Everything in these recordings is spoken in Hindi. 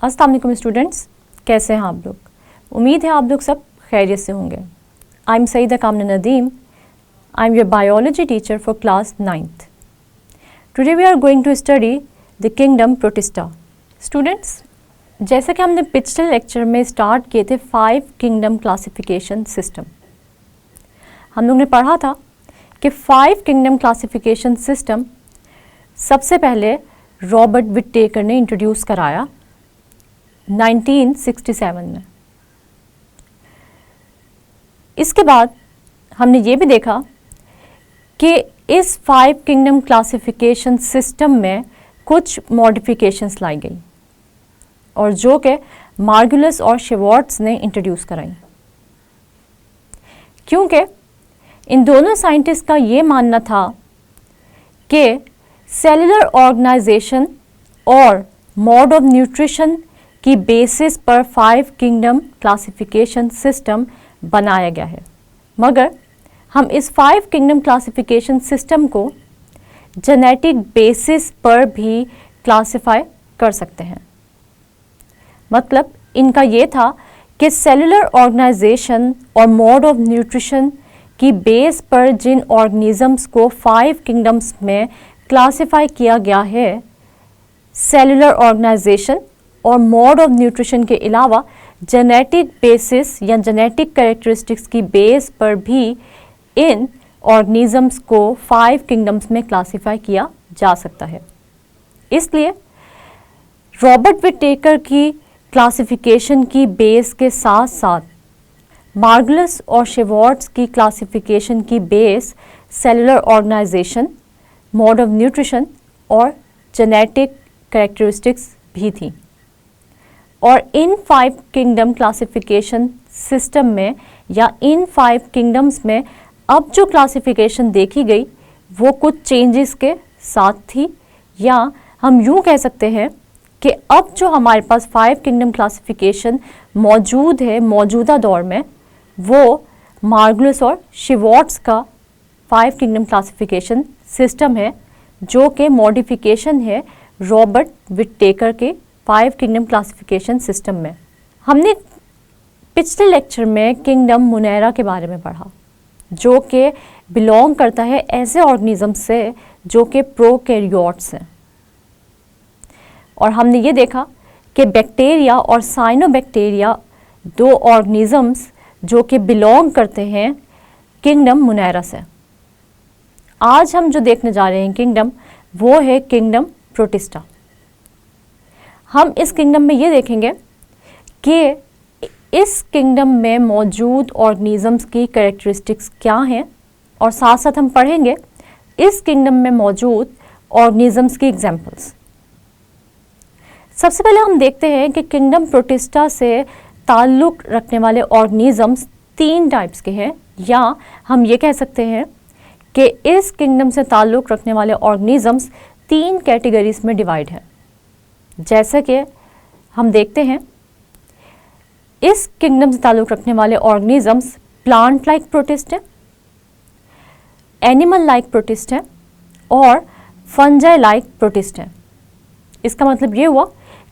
अस्सलाम वालेकुम स्टूडेंट्स, कैसे हैं आप लोग। उम्मीद है आप लोग सब खैरियत से होंगे। आई am Saeeda Kamna Nadeem, I am your biology teacher for class 9th। Today we are going to study the kingdom Protista. Students, जैसा कि हमने पिछले लेक्चर में स्टार्ट किए थे 5 किंगडम क्लासिफिकेशन सिस्टम। हम लोग ने पढ़ा था कि 5 किंगडम क्लासिफिकेशन सिस्टम सबसे पहले रॉबर्ट विटेकर ने इंट्रोड्यूस कराया 1967 में। इसके बाद हमने ये भी देखा कि इस 5 किंगडम क्लासिफिकेशन सिस्टम में कुछ मॉडिफिकेशंस लाई गई और जो कि मार्गुलस और शिवार्ट्स ने इंट्रोड्यूस कराई, क्योंकि इन दोनों साइंटिस्ट का ये मानना था कि सेलुलर ऑर्गेनाइजेशन और मोड ऑफ न्यूट्रिशन की बेसिस पर 5 किंगडम क्लासिफिकेशन सिस्टम बनाया गया है। मगर हम इस 5 किंगडम क्लासिफिकेशन सिस्टम को जेनेटिक बेसिस पर भी क्लासिफाई कर सकते हैं। मतलब इनका ये था कि सेलुलर ऑर्गेनाइजेशन और मोड ऑफ न्यूट्रिशन की बेस पर जिन ऑर्गेनिजम्स को 5 किंगडम्स में क्लासिफाई किया गया है, सेलुलर ऑर्गेनाइजेशन और मोड ऑफ न्यूट्रिशन के अलावा जेनेटिक बेसिस या जेनेटिक कैरेक्टरिस्टिक्स की बेस पर भी इन ऑर्गेनिजम्स को 5 किंगडम्स में क्लासिफाई किया जा सकता है। इसलिए रॉबर्ट विटेकर की क्लासिफिकेशन की बेस के साथ साथ मार्गुलस और शिवार्ट्स की क्लासिफिकेशन की base cellular organisation, mode of nutrition और जेनेटिक कैरेक्टरिस्टिक्स भी थी। और इन 5 किंगडम क्लासिफिकेशन सिस्टम में या इन 5 किंगडम्स में अब जो क्लासिफिकेशन देखी गई वो कुछ चेंजेस के साथ थी, या हम यूँ कह सकते हैं कि अब जो हमारे पास 5 किंगडम क्लासिफिकेशन मौजूद है मौजूदा दौर में, वो मार्गुलस और शिवार्ट्स का 5 किंगडम क्लासिफिकेशन सिस्टम है, जो कि मॉडिफिकेशन है रॉबर्ट विटेकर के 5 किंगडम क्लासिफिकेशन सिस्टम में। हमने पिछले लेक्चर में किंगडम मुनैरा के बारे में पढ़ा, जो कि बिलोंग करता है ऐसे ऑर्गेनिज्म से जो कि प्रोकैरियोट्स हैं। और हमने ये देखा कि बैक्टीरिया और साइनोबैक्टीरिया 2 ऑर्गेनिजम्स जो कि बिलोंग करते हैं किंगडम मुनैरा से। आज हम जो देखने जा रहे हैं किंगडम, वो है किंगडम प्रोटिस्टा। हम इस किंगडम में ये देखेंगे कि इस किंगडम में मौजूद ऑर्गेनिजम्स की कैरेक्टरिस्टिक्स क्या हैं, और साथ साथ हम पढ़ेंगे इस किंगडम में मौजूद ऑर्गेनिजम्स की एग्जाम्पल्स। सबसे पहले हम देखते हैं कि किंगडम प्रोटिस्टा से ताल्लुक़ रखने वाले ऑर्गेनिजम्स 3 टाइप्स के हैं, या हम ये कह सकते हैं कि इस किंगडम से ताल्लुक़ रखने वाले ऑर्गेनिजम्स 3 कैटेगरीज में डिवाइड हैं। जैसे कि हम देखते हैं इस किंगडम से ताल्लुक़ रखने वाले ऑर्गेनिजम्स प्लांट लाइक प्रोटिस्ट है, एनिमल लाइक प्रोटिस्ट है और फंजाई लाइक प्रोटिस्ट है। इसका मतलब ये हुआ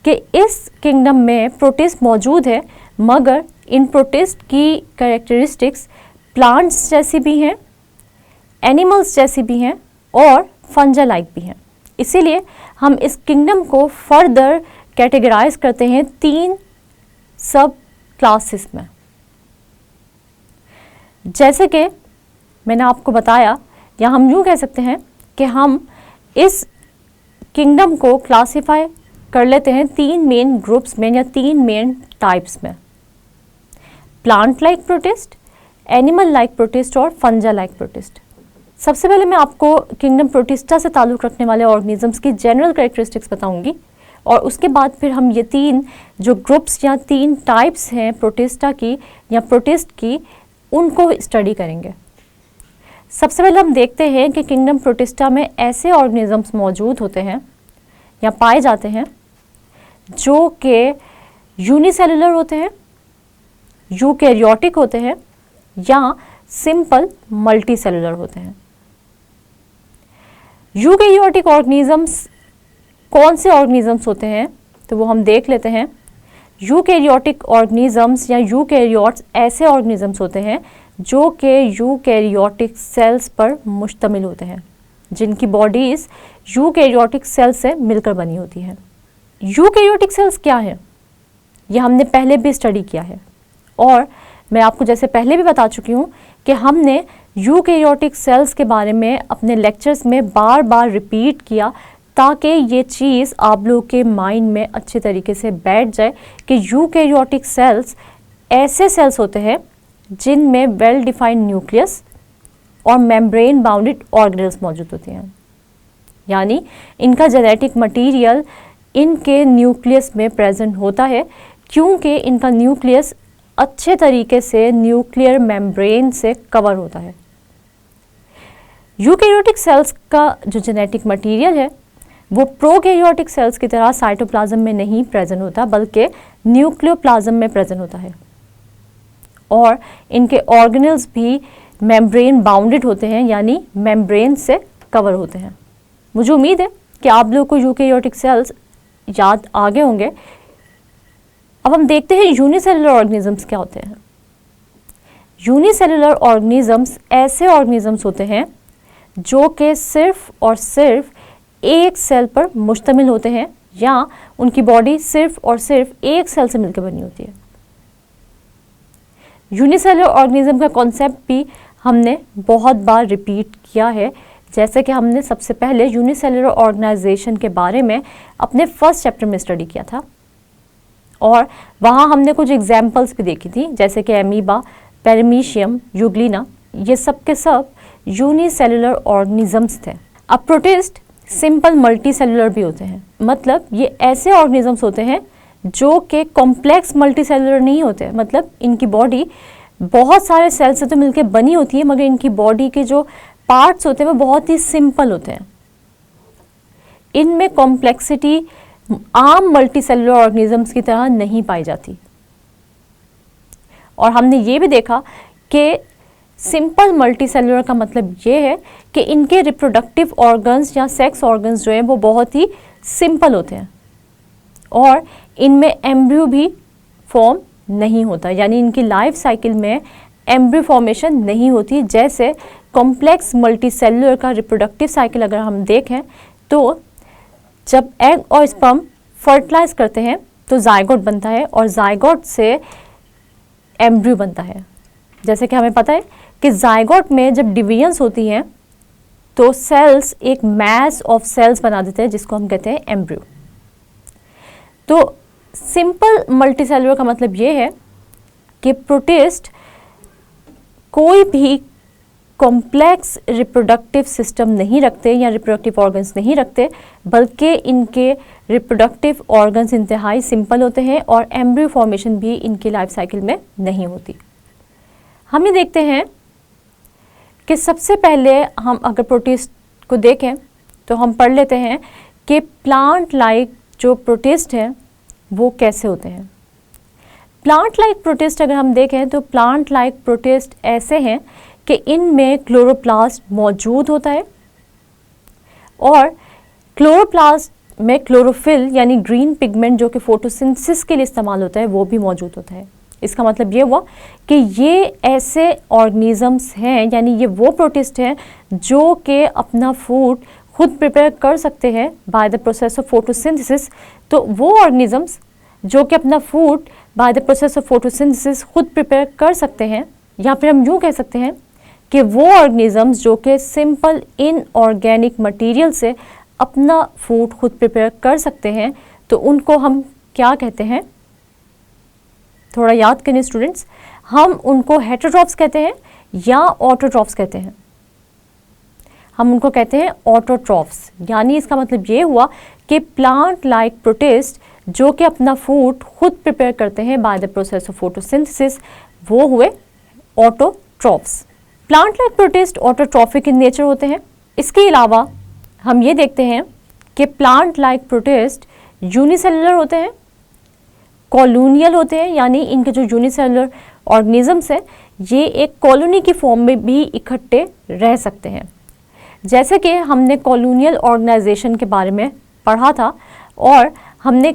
कि इस किंगडम में प्रोटिस्ट मौजूद है, मगर इन प्रोटिस्ट की कैरेक्टरिस्टिक्स प्लांट्स जैसी भी हैं, एनिमल्स जैसी भी हैं और फंजाई लाइक भी हैं। इसीलिए हम इस किंगडम को फर्दर कैटेगराइज करते हैं 3 सब क्लासेस में। जैसे कि मैंने आपको बताया, या हम यूँ कह सकते हैं कि हम इस किंगडम को क्लासिफाई कर लेते हैं 3 मेन ग्रुप्स में या 3 मेन टाइप्स में: plant like protist, animal like protist और फंजा लाइक प्रोटिस्ट। सबसे पहले मैं आपको किंगडम प्रोटिस्टा से ताल्लुक़ रखने वाले ऑर्गेनिजम्स की जनरल कैरेक्टरिस्टिक्स बताऊंगी, और उसके बाद फिर हम ये 3 जो ग्रुप्स या 3 टाइप्स हैं प्रोटिस्टा की या प्रोटिस्ट की, उनको स्टडी करेंगे। सबसे पहले हम देखते हैं कि किंगडम प्रोटिस्टा में ऐसे ऑर्गेनिजम्स मौजूद होते हैं या पाए जाते हैं जो कि यूनिसेलुलर होते हैं, यूकैरियोटिक होते हैं या सिंपल मल्टी सेलुलर होते हैं। यूकैरियोटिक ऑर्गेनिजम्स कौन से ऑर्गेनिजम्स होते हैं, तो वो हम देख लेते हैं यूकैरियोटिक ऑर्गेनिजम्स या यूकैरियोट्स ऐसे ऑर्गेनिजम्स होते हैं जो कि यूकैरियोटिक सेल्स पर मुश्तमिल होते हैं, जिनकी बॉडीज यूकैरियोटिक सेल्स से मिलकर बनी होती हैं। यूकैरियोटिक सेल्स क्या है, ये हमने पहले भी स्टडी किया है और मैं आपको जैसे पहले भी बता चुकी हूँ कि हमने यूकैरियोटिक सेल्स के बारे में अपने लेक्चर्स में बार बार रिपीट किया ताकि ये चीज़ आप लोगों के माइंड में अच्छे तरीके से बैठ जाए कि यूकैरियोटिक सेल्स ऐसे सेल्स होते हैं जिनमें वेल डिफाइंड न्यूक्लियस और मेम्ब्रेन बाउंडेड ऑर्गेनेल्स मौजूद होते हैं, यानी इनका जेनेटिक मटेरियल इनके न्यूक्लियस में प्रेजेंट होता है क्योंकि इनका न्यूक्लियस अच्छे तरीके से न्यूक्लियर मेम्ब्रेन से कवर होता है। यूकैरियोटिक सेल्स का जो जेनेटिक मटेरियल है वो प्रोकैरियोटिक सेल्स की तरह साइटोप्लाज्म में नहीं प्रेजेंट होता बल्कि न्यूक्लियोप्लाज्म में प्रेजेंट होता है और इनके ऑर्गेनेल्स भी मेम्ब्रेन बाउंडेड होते हैं, यानी मेम्ब्रेन से कवर होते हैं। मुझे उम्मीद है कि आप लोगों को यूकैरियोटिक सेल्स याद आ गए होंगे। अब हम देखते हैं यूनिसेलुलर ऑर्गेनिजम्स क्या होते हैं। यूनिसेलुलर ऑर्गेनिजम्स ऐसे ऑर्गेनिजम्स होते हैं जो कि सिर्फ और सिर्फ एक सेल पर मुश्तमिल होते हैं या उनकी बॉडी सिर्फ और सिर्फ एक सेल से मिलकर बनी होती है। यूनिसेलुलर ऑर्गेनिज्म का कॉन्सेप्ट भी हमने बहुत बार रिपीट किया है, जैसे कि हमने सबसे पहले यूनिसेलुलर ऑर्गेनाइजेशन के बारे में अपने फर्स्ट चैप्टर में स्टडी किया था और वहाँ हमने कुछ एग्जाम्पल्स भी देखी थी, जैसे कि एमीबा, पेरिमीशियम, यूग्लिना, ये सब के सब यूनिसेलुलर ऑर्गेनिजम्स थे। अब प्रोटिस्ट सिंपल मल्टी सेलुलर भी होते हैं, मतलब ये ऐसे ऑर्गेनिजम्स होते हैं जो कि कॉम्प्लेक्स मल्टी सेलुलर नहीं होते, मतलब इनकी बॉडी बहुत सारे सेल से तो मिलकर बनी होती है मगर इनकी बॉडी के जो पार्ट्स होते हैं वो बहुत ही सिंपल होते हैं। इनमें कॉम्प्लेक्सिटी आम मल्टी सेलुलर ऑर्गेनिजम्स की तरह नहीं पाई जाती और हमने ये भी देखा कि सिंपल मल्टी सेलुलर का मतलब ये है कि इनके रिप्रोडक्टिव ऑर्गन्स या सेक्स ऑर्गन्स जो हैं वो बहुत ही सिंपल होते हैं और इनमें एम्ब्रियो भी फॉर्म नहीं होता, यानी इनकी लाइफ साइकिल में एम्ब्रियो फॉर्मेशन नहीं होती। जैसे कॉम्प्लेक्स मल्टी सेलुलर का रिप्रोडक्टिव साइकिल अगर हम देखें तो जब एग और स्पर्म फर्टिलाइज करते हैं तो जायगोट बनता है और जायगोट से एम्ब्रियो बनता है। जैसे कि हमें पता है कि जायगोट में जब डिवीजन्स होती हैं तो सेल्स एक मैस ऑफ सेल्स बना देते हैं जिसको हम कहते हैं एम्ब्रियो। तो सिंपल मल्टीसेलुलर का मतलब ये है कि प्रोटिस्ट कोई भी कॉम्प्लेक्स रिप्रोडक्टिव सिस्टम नहीं रखते या रिप्रोडक्टिव ऑर्गन्स नहीं रखते, बल्कि इनके रिप्रोडक्टिव ऑर्गन्स इंतहाई सिंपल होते हैं और एम्ब्रियो फॉर्मेशन भी इनकी लाइफ साइकिल में नहीं होती। हम ये देखते हैं कि सबसे पहले हम अगर प्रोटिस्ट को देखें तो हम पढ़ लेते हैं कि प्लांट लाइक जो प्रोटिस्ट हैं वो कैसे होते हैं। प्लांट लाइक प्रोटिस्ट अगर हम देखें तो प्लांट लाइक प्रोटिस्ट ऐसे हैं कि इनमें क्लोरोप्लास्ट मौजूद होता है और क्लोरोप्लास्ट में क्लोरोफिल यानी ग्रीन पिगमेंट जो कि फोटोसिंथेसिस के लिए इस्तेमाल होता है वो भी मौजूद होता है। इसका मतलब ये हुआ कि ये ऐसे ऑर्गेनिजम्स हैं, यानी ये वो प्रोटिस्ट हैं जो कि अपना फूड खुद प्रिपेयर कर सकते हैं by the process of photosynthesis. तो वो ऑर्गेनिजम्स जो कि अपना food by the process of photosynthesis खुद प्रिपेयर कर सकते हैं, या फिर हम यूँ कह सकते हैं कि वो ऑर्गेनिजम्स जो कि सिंपल इनऑर्गेनिक मटेरियल से अपना फूड खुद प्रिपेयर कर सकते हैं, तो उनको हम क्या कहते हैं, थोड़ा याद करें स्टूडेंट्स, हम उनको हेटेरोट्रॉफ्स कहते हैं या ऑटोट्रॉफ्स कहते हैं। हम उनको कहते हैं ऑटोट्रॉफ्स, यानी इसका मतलब ये हुआ कि प्लांट लाइक प्रोटिस्ट जो कि अपना फूड खुद प्रिपेयर करते हैं by the process of photosynthesis, वो हुए autotrophs. Plant like protist autotrophic in nature होते हैं। इसके अलावा हम ये देखते हैं कि प्लांट लाइक प्रोटिस्ट यूनिसेलुलर होते हैं, कॉलोनियल होते हैं, यानी इनके जो यूनिसेलुलर ऑर्गेनिजम्स हैं ये एक कॉलोनी की फॉर्म में भी इकट्ठे रह सकते हैं। जैसे कि हमने कॉलोनियल ऑर्गेनाइजेशन के बारे में पढ़ा था और हमने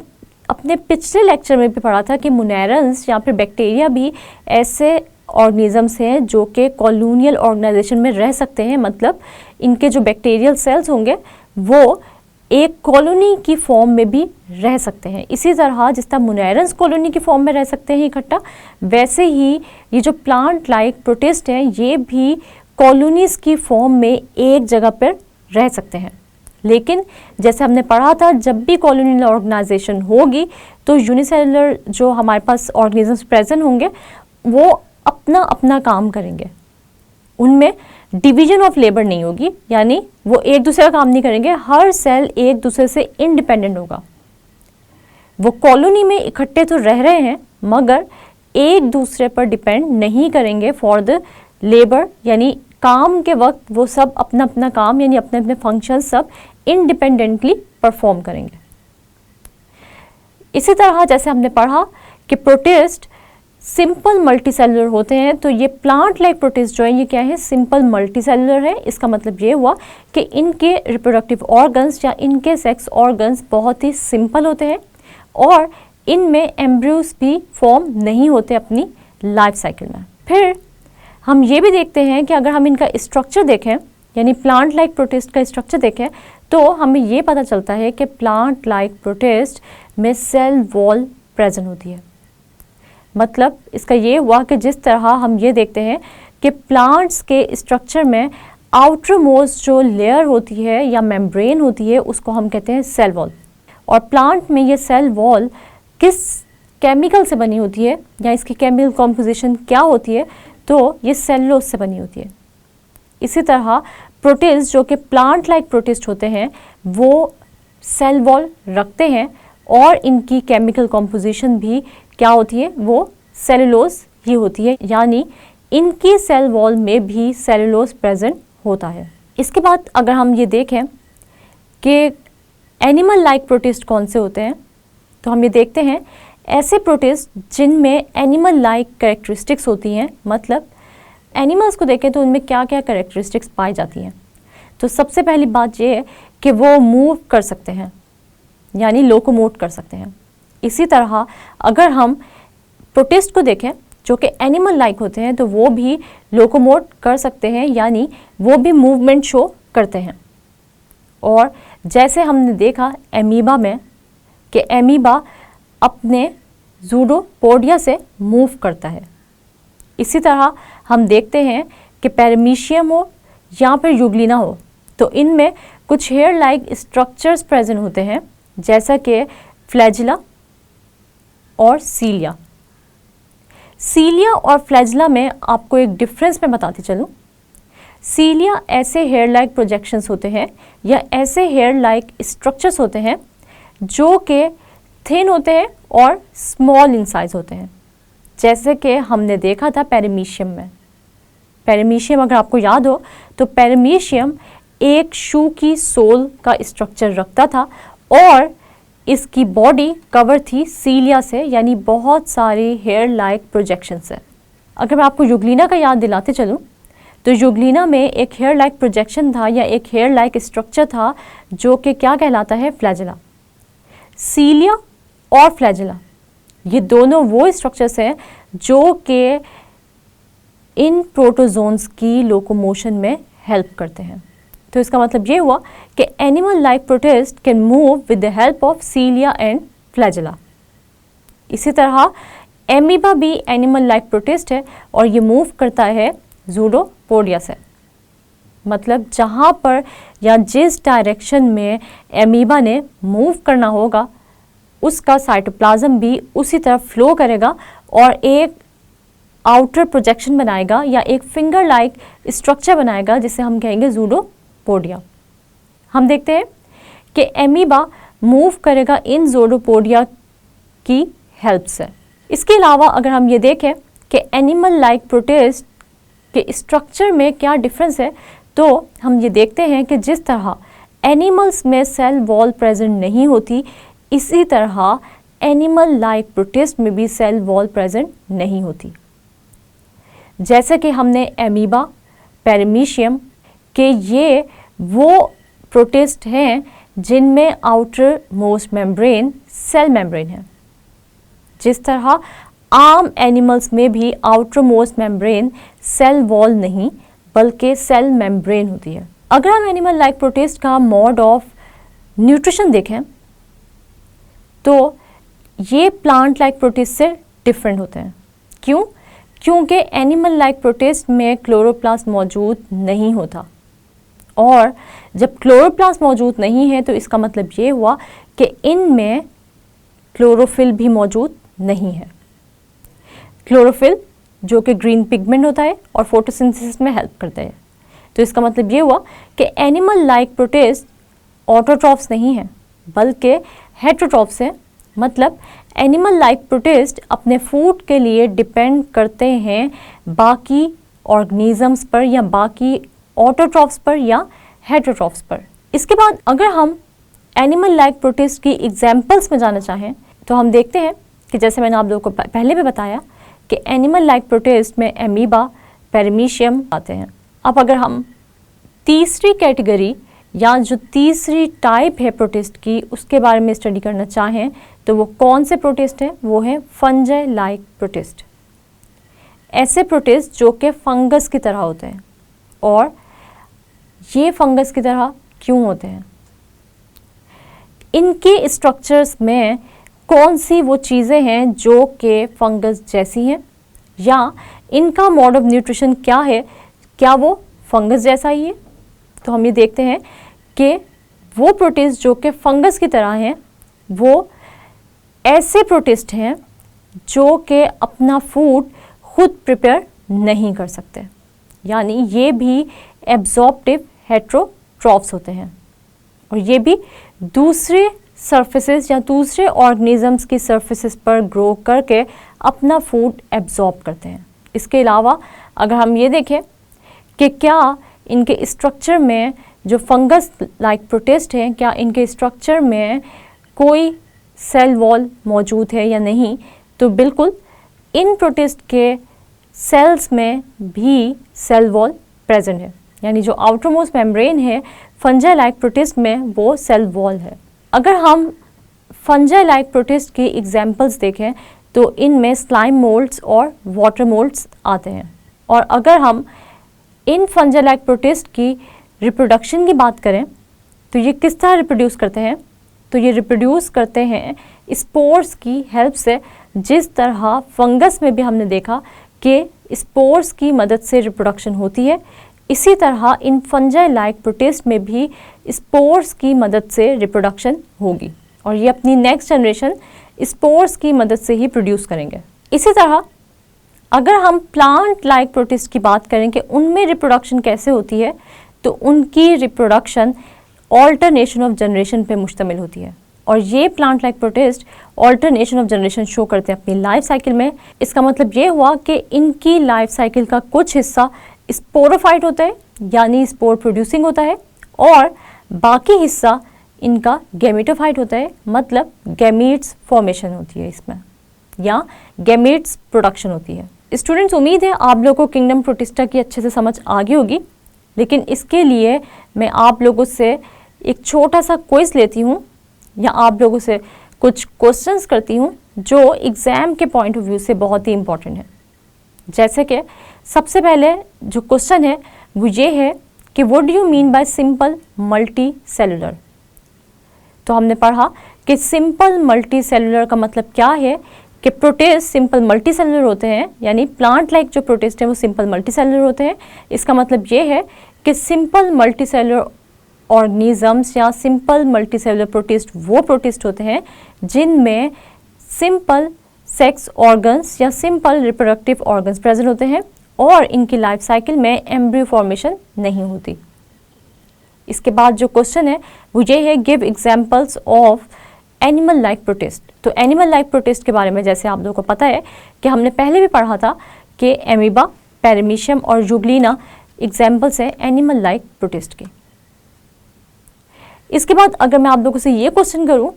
अपने पिछले लेक्चर में भी पढ़ा था कि मुनेरन्स या फिर बैक्टीरिया भी ऐसे ऑर्गेनिजम्स हैं जो कि कॉलोनियल ऑर्गेनाइजेशन में रह सकते हैं, मतलब इनके जो बैक्टीरियल सेल्स होंगे वो एक कॉलोनी की फॉर्म में भी रह सकते हैं। इसी तरह जिस तरह मुनेरन्स कॉलोनी की फॉर्म में रह सकते हैं इकट्ठा, वैसे ही ये जो प्लांट लाइक प्रोटिस्ट हैं ये भी कॉलोनीज की फॉर्म में एक जगह पर रह सकते हैं। लेकिन जैसे हमने पढ़ा था, जब भी कॉलोनियल ऑर्गेनाइजेशन होगी तो यूनिसेलुलर जो हमारे पास ऑर्गेनिजम्स प्रेजेंट होंगे वो अपना अपना काम करेंगे, उनमें डिवीजन ऑफ लेबर नहीं होगी, यानी वो एक दूसरे का काम नहीं करेंगे, हर सेल एक दूसरे से इंडिपेंडेंट होगा। वो कॉलोनी में इकट्ठे तो रह रहे हैं मगर एक दूसरे पर डिपेंड नहीं करेंगे फॉर द लेबर, यानी काम के वक्त वो सब अपना अपना काम यानी अपने अपने फंक्शन सब इंडिपेंडेंटली परफॉर्म करेंगे। इसी तरह जैसे हमने पढ़ा कि प्रोटिस्ट सिंपल मल्टीसेलुलर होते हैं, तो ये प्लांट लाइक प्रोटिस्ट जो है ये क्या है, सिंपल मल्टीसेलुलर है। इसका मतलब ये हुआ कि इनके रिप्रोडक्टिव ऑर्गन्स या इनके सेक्स ऑर्गन्स बहुत ही सिंपल होते हैं और इनमें एम्ब्रियोज भी फॉर्म नहीं होते अपनी लाइफ साइकिल में। फिर हम ये भी देखते हैं कि अगर हम इनका स्ट्रक्चर देखें, यानी प्लांट लाइक प्रोटिस्ट का स्ट्रक्चर देखें, तो हमें ये पता चलता है कि प्लांट लाइक प्रोटिस्ट में सेल वॉल प्रेजेंट होती है। मतलब इसका ये हुआ कि जिस तरह हम ये देखते हैं कि प्लांट्स के स्ट्रक्चर में आउटर मोस्ट जो लेयर होती है या मेम्ब्रेन होती है उसको हम कहते हैं सेल वॉल, और प्लांट में ये सेल वॉल किस केमिकल से बनी होती है या इसकी केमिकल कॉम्पोजिशन क्या होती है, तो ये सेलुलोज से बनी होती है। इसी तरह प्रोटिस्ट जो कि प्लांट लाइक प्रोटिस्ट होते हैं वो सेल वॉल रखते हैं और इनकी केमिकल कॉम्पोजिशन भी क्या होती है, वो सेलुलोज ही होती है, यानी इनकी सेल वॉल में भी सेलुलोज प्रेजेंट होता है। इसके बाद अगर हम ये देखें कि एनिमल लाइक प्रोटिस्ट कौन से होते हैं, तो हम ये देखते हैं ऐसे प्रोटिस्ट जिनमें एनिमल लाइक कैरेक्टरिस्टिक्स होती हैं। मतलब एनिमल्स को देखें तो उनमें क्या क्या कैरेक्टरिस्टिक्स पाई जाती हैं। तो सबसे पहली बात ये है कि वो मूव कर सकते हैं, यानी लोकोमोट कर सकते हैं। इसी तरह अगर हम प्रोटिस्ट को देखें जो कि एनिमल लाइक होते हैं तो वो भी लोकोमोट कर सकते हैं, यानी वो भी मूवमेंट शो करते हैं। और जैसे हमने देखा एमीबा में कि एमीबा अपने ज़ूडोपोडिया से मूव करता है। इसी तरह हम देखते हैं कि पैरामीशियम हो या फिर यूग्लिना हो तो इनमें कुछ हेयर लाइक स्ट्रक्चर्स प्रेजेंट होते हैं, जैसा कि फ्लैजिला और सीलिया। सीलिया और फ्लैजिला में आपको एक डिफरेंस मैं बताती चलूँ। सीलिया ऐसे हेयर लाइक प्रोजेक्शंस होते हैं या ऐसे हेयर लाइक स्ट्रक्चर्स होते हैं जो कि थिन होते हैं और स्मॉल इन साइज होते हैं, जैसे कि हमने देखा था पैरामीशियम में। पैरामीशियम अगर आपको याद हो तो पैरामीशियम एक शू की सोल का स्ट्रक्चर रखता था और इसकी बॉडी कवर थी सीलिया से, यानी बहुत सारे हेयर लाइक प्रोजेक्शन से। अगर मैं आपको यूग्लिना का याद दिलाते चलूँ तो यूग्लिना में एक हेयर लाइक प्रोजेक्शन था या एक हेयर लाइक स्ट्रक्चर था जो कि क्या कहलाता है, फ्लैजिला। सीलिया और फ्लैजिला ये दोनों वो स्ट्रक्चर्स हैं जो कि इन प्रोटोजोन्स की लोकोमोशन में हेल्प करते हैं। तो इसका मतलब ये हुआ कि animal like protist can move with the help of cilia and flagella. इसी तरह एमीबा भी एनिमल लाइक प्रोटिस्ट है और ये मूव करता है ज़ूडोपोडिया से। मतलब जहाँ पर या जिस डायरेक्शन में एमीबा ने मूव करना होगा उसका साइटोप्लाज्म भी उसी तरफ फ्लो करेगा और एक आउटर प्रोजेक्शन बनाएगा या एक फिंगर लाइक स्ट्रक्चर बनाएगा जिसे हम कहेंगे ज़ूडोपोडिया। हम देखते हैं कि एमीबा मूव करेगा इन ज़ूडोपोडिया की हेल्प से। इसके अलावा अगर हम ये देखें कि एनिमल लाइक प्रोटिस्ट के स्ट्रक्चर में क्या डिफरेंस है, तो हम ये देखते हैं कि जिस तरह एनिमल्स में सेल वॉल प्रेजेंट नहीं होती, इसी तरह एनिमल लाइक प्रोटिस्ट में भी सेल वॉल प्रेजेंट नहीं होती। जैसे कि हमने एमीबा, पैरामीशियम के ये वो प्रोटिस्ट हैं जिनमें outermost membrane cell membrane है। जिस तरह आम एनिमल्स में भी outermost membrane cell wall नहीं बल्कि सेल मेम्ब्रेन होती है। अगर हम एनिमल लाइक प्रोटिस्ट का मोड ऑफ न्यूट्रिशन देखें तो ये प्लांट लाइक प्रोटिस्ट से डिफरेंट होते हैं। क्यों? क्योंकि एनिमल लाइक प्रोटिस्ट में क्लोरोप्लास्ट मौजूद नहीं होता, और जब क्लोरोप्लास्ट मौजूद नहीं है तो इसका मतलब ये हुआ कि इनमें क्लोरोफिल भी मौजूद नहीं है। क्लोरोफिल जो कि ग्रीन पिगमेंट होता है और फोटोसिंथेसिस में हेल्प करता है। तो इसका मतलब ये हुआ कि एनिमल लाइक प्रोटिस्ट ऑटोट्रॉफ्स नहीं है बल्कि हेटेरोट्रॉफ्स है। मतलब एनिमल लाइक प्रोटिस्ट अपने फूड के लिए डिपेंड करते हैं बाकी ऑर्गेनिजम्स पर या बाकी ऑटोट्रॉफ्स पर या हेटेरोट्रॉफ्स पर। इसके बाद अगर हम एनिमल लाइक प्रोटिस्ट की एग्जांपल्स में जाना चाहें तो हम देखते हैं कि जैसे मैंने आप लोगों को पहले भी बताया कि एनिमल लाइक प्रोटिस्ट में एमीबा, पेरिमीशियम आते हैं। अब अगर हम तीसरी कैटेगरी या जो तीसरी टाइप है प्रोटिस्ट की उसके बारे में स्टडी करना चाहें तो वो कौन से प्रोटिस्ट हैं? वो है फंजाई लाइक प्रोटिस्ट। ऐसे प्रोटिस्ट जो कि फंगस की तरह होते हैं। और ये फंगस की तरह क्यों होते हैं? इनके स्ट्रक्चर्स में कौन सी वो चीज़ें हैं जो कि फंगस जैसी हैं, या इनका मोड ऑफ न्यूट्रिशन क्या है? क्या वो फंगस जैसा ही है? तो हम ये देखते हैं कि वो प्रोटिस्ट जो कि फंगस की तरह हैं वो ऐसे प्रोटिस्ट हैं जो कि अपना फूड खुद प्रिपेयर नहीं कर सकते, यानी ये भी एब्जॉर्प्टिव हेटेरोट्रॉफ्स होते हैं और ये भी दूसरे सरफेसेस या दूसरे ऑर्गेनिजम्स की सरफेसेस पर ग्रो करके अपना फूड एब्जॉर्ब करते हैं। इसके अलावा अगर हम ये देखें कि क्या इनके स्ट्रक्चर में जो फंगस लाइक प्रोटिस्ट हैं, क्या इनके स्ट्रक्चर में कोई सेल वॉल मौजूद है या नहीं, तो बिल्कुल इन प्रोटिस्ट के सेल्स में भी सेल वॉल प्रेजेंट है। यानी जो आउटर मोस्ट मेम्ब्रेन है फंजाई लाइक प्रोटिस्ट में वो सेल वॉल है। अगर हम फंजाई लाइक प्रोटिस्ट की एग्जांपल्स देखें तो इनमें स्लाइम मोल्ड्स और वाटर मोल्ड्स आते हैं। और अगर हम इन फंजाई लाइक प्रोटिस्ट की रिप्रोडक्शन की बात करें तो ये किस तरह रिप्रोड्यूस करते हैं? तो ये रिप्रोड्यूस करते हैं स्पोर्स की हेल्प से। जिस तरह फंगस में भी हमने देखा कि स्पोर्स की मदद से रिप्रोडक्शन होती है, इसी तरह इन फंजाई लाइक प्रोटिस्ट में भी स्पोर्स की मदद से रिप्रोडक्शन होगी और ये अपनी नेक्स्ट जनरेशन स्पोर्स की मदद से ही प्रोड्यूस करेंगे। इसी तरह अगर हम प्लांट लाइक प्रोटिस्ट की बात करें कि उनमें रिप्रोडक्शन कैसे होती है, तो उनकी रिप्रोडक्शन ऑल्टरनेशन ऑफ जनरेशन पे मुश्तमिल होती है और ये plant like protist alternation of generation show करते हैं अपनी लाइफ साइकिल में। इसका मतलब ये हुआ कि इनकी लाइफ साइकिल का कुछ हिस्सा स्पोरोफाइट होता है यानी स्पोर प्रोड्यूसिंग होता है और बाकी हिस्सा इनका गैमेटोफाइट होता है, मतलब गैमीट्स फॉर्मेशन होती है इसमें या गैमीट्स प्रोडक्शन होती है। स्टूडेंट्स, उम्मीद है आप लोगों को किंगडम प्रोटिस्टा की अच्छे से समझ आ गई होगी, लेकिन इसके लिए मैं आप लोगों से एक छोटा सा क्विज लेती हूँ या आप लोगों से कुछ क्वेश्चंस करती हूँ जो एग्ज़ाम के पॉइंट ऑफ व्यू से बहुत ही इम्पॉर्टेंट है। जैसे कि सबसे पहले जो क्वेश्चन है वो ये है कि what do you mean by simple multi cellular. तो हमने पढ़ा कि सिंपल मल्टी सेलुलर का मतलब क्या है कि प्रोटिस्ट सिंपल मल्टी सेलुलर होते हैं, यानी प्लांट लाइक जो प्रोटिस्ट हैं वो सिंपल मल्टी सेलुलर होते हैं। इसका मतलब ये है कि सिंपल मल्टी सेलुलर ऑर्गेनिजम्स या सिंपल मल्टी सेलुलर प्रोटिस्ट वो प्रोटिस्ट होते हैं जिनमें सिंपल सेक्स ऑर्गन्स या सिंपल रिप्रोडक्टिव ऑर्गन्स प्रेजेंट होते हैं और इनकी लाइफ साइकिल में एम्ब्रियो फॉर्मेशन नहीं होती। इसके बाद जो क्वेश्चन है वो ये है, give examples of animal like protist. तो एनिमल लाइक प्रोटिस्ट के बारे में जैसे आप लोगों को पता है कि हमने पहले भी पढ़ा था कि एमीबा, पेरिमीशियम और यूग्लिना एग्जाम्पल्स हैं एनिमल लाइक प्रोटिस्ट के। इसके बाद अगर मैं आप लोगों से ये क्वेश्चन करूं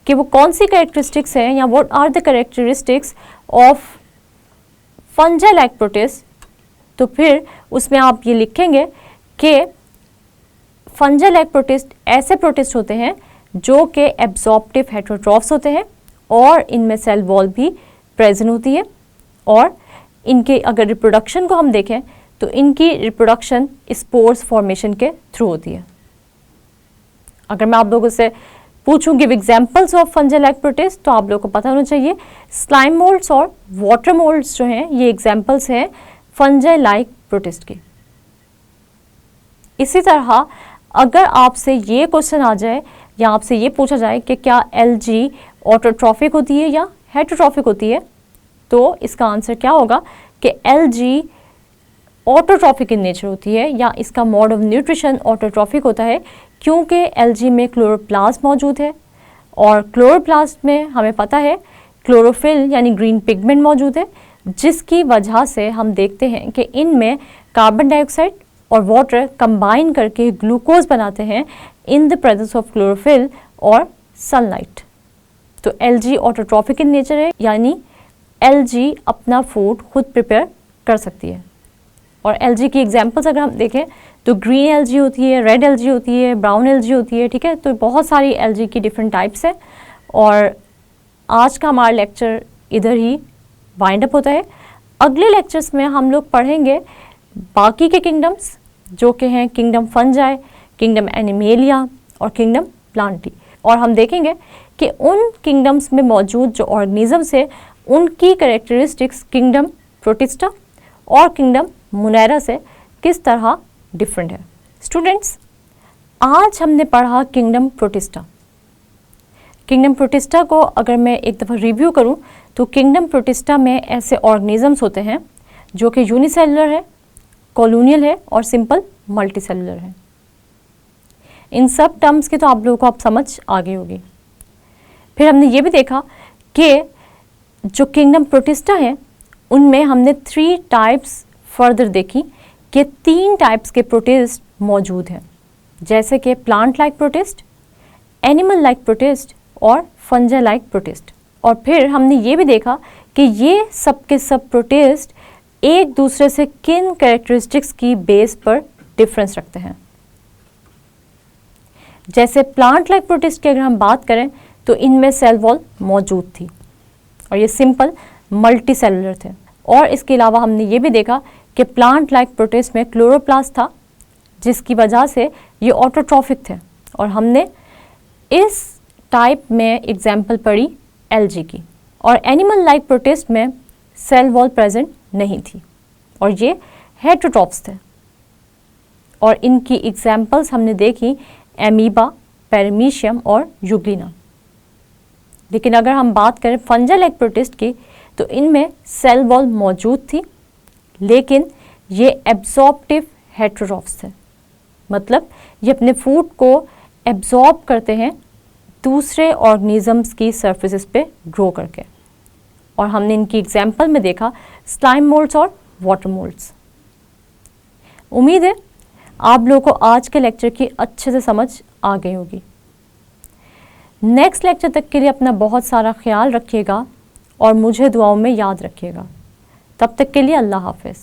कि वो कौन सी कैरेक्टरिस्टिक्स हैं या what are the characteristics of fungi like protist, तो फिर उसमें आप ये लिखेंगे कि फंजाई लाइक प्रोटिस्ट ऐसे प्रोटिस्ट होते हैं जो कि एब्जॉर्प्टिव हेटेरोट्रॉफ्स होते हैं और इनमें सेल वॉल भी प्रेजेंट होती है। और इनके अगर रिप्रोडक्शन को हम देखें तो इनकी रिप्रोडक्शन स्पोर्स फॉर्मेशन के थ्रू होती है। अगर मैं आप लोगों से पूछूं give examples of fungal like protist, तो आप लोगों को पता होना चाहिए स्लाइम मोल्ड्स और वाटर मोल्ड्स जो हैं ये एग्जांपल्स हैं फंजल लाइक प्रोटिस्ट के। इसी तरह अगर आपसे ये क्वेश्चन आ जाए या आपसे ये पूछा जाए कि क्या एलजी ऑटोट्रॉफिक होती है या हेटेरोट्रॉफिक होती है, तो इसका आंसर क्या होगा कि एलजी ऑटोट्रॉफिक इन नेचर होती है या इसका मोड ऑफ न्यूट्रिशन ऑटोट्रॉफिक होता है, क्योंकि एलजी में क्लोरोप्लास्ट मौजूद है और क्लोरोप्लास्ट में हमें पता है क्लोरोफिल यानी ग्रीन पिगमेंट मौजूद है, जिसकी वजह से हम देखते हैं कि इनमें कार्बन डाइऑक्साइड और वाटर कंबाइन करके ग्लूकोज बनाते हैं in the presence of chlorophyll और सनलाइट। तो एलजी ऑटोट्रॉफिक इन नेचर है, यानी एलजी अपना फूड खुद प्रिपेयर कर सकती है। और एलजी की एग्जांपल्स अगर हम देखें तो ग्रीन एलजी होती है, रेड एलजी होती है, ब्राउन एलजी होती है, ठीक है। तो बहुत सारी एलजी की डिफरेंट टाइप्स है और आज का हमारा लेक्चर इधर ही वाइंड अप होता है। अगले लेक्चर्स में हम लोग पढ़ेंगे बाकी के किंगडम्स जो कि हैं किंगडम फंजाई, किंगडम एनिमेलिया और किंगडम प्लांटी, और हम देखेंगे कि उन किंगडम्स में मौजूद जो ऑर्गेनिजम्स है उनकी कैरेक्टरिस्टिक्स किंगडम प्रोटिस्टा और किंगडम मुनैरा से किस तरह डिफरेंट है। स्टूडेंट्स, आज हमने पढ़ा किंगडम प्रोटिस्टा। किंगडम प्रोटिस्टा को अगर मैं एक दफ़ा रिव्यू करूं तो किंगडम प्रोटिस्टा में ऐसे ऑर्गेनिजम्स होते हैं जो कि यूनिसेलुलर है, कॉलोनियल है और सिंपल मल्टीसेलुलर है। इन सब टर्म्स की तो आप लोगों को आप समझ आ गई होगी। फिर हमने ये भी देखा कि जो किंगडम प्रोटिस्टा है उनमें हमने 3 टाइप्स फर्दर देखी कि 3 टाइप्स के प्रोटिस्ट मौजूद हैं, जैसे कि plant like protist, animal like protist और फंजल लाइक प्रोटिस्ट। और फिर हमने ये भी देखा कि ये सब के सब प्रोटिस्ट एक दूसरे से किन कैरेक्टरिस्टिक्स की बेस पर डिफरेंस रखते हैं। जैसे प्लांट लाइक प्रोटिस्ट की अगर हम बात करें तो इनमें सेल वॉल मौजूद थी और ये सिंपल मल्टी सेलुलर थे। और इसके अलावा हमने ये भी देखा कि प्लांट लाइक प्रोटिस्ट में क्लोरोप्लास्ट था, जिसकी वजह से ये ऑटोट्रॉफिक थे। और हमने इस टाइप में एग्जाम्पल पढ़ी एलजी की। और एनिमल लाइक प्रोटिस्ट में सेल वॉल प्रेजेंट नहीं थी और ये हेटेरोट्रॉफ्स थे। और इनकी एग्जाम्पल्स हमने देखी एमीबा, पैरामीशियम और यूग्लिना। लेकिन अगर हम बात करें फंजल लाइक प्रोटिस्ट की तो इनमें सेल वॉल मौजूद थी, लेकिन ये एब्जॉर्प्टिव हेटेरोट्रॉफ्स थे, मतलब ये अपने फूड को एब्जॉर्ब करते हैं दूसरे ऑर्गेनिजम्स की सरफेसेस पे ग्रो करके। और हमने इनकी एग्जाम्पल में देखा स्लाइम मोल्ड्स और वाटर मोल्ड्स। उम्मीद है आप लोगों को आज के लेक्चर की अच्छे से समझ आ गई होगी। नेक्स्ट लेक्चर तक के लिए अपना बहुत सारा ख्याल रखिएगा और मुझे दुआओं में याद रखिएगा। तब तक के लिए अल्लाह हाफिज़।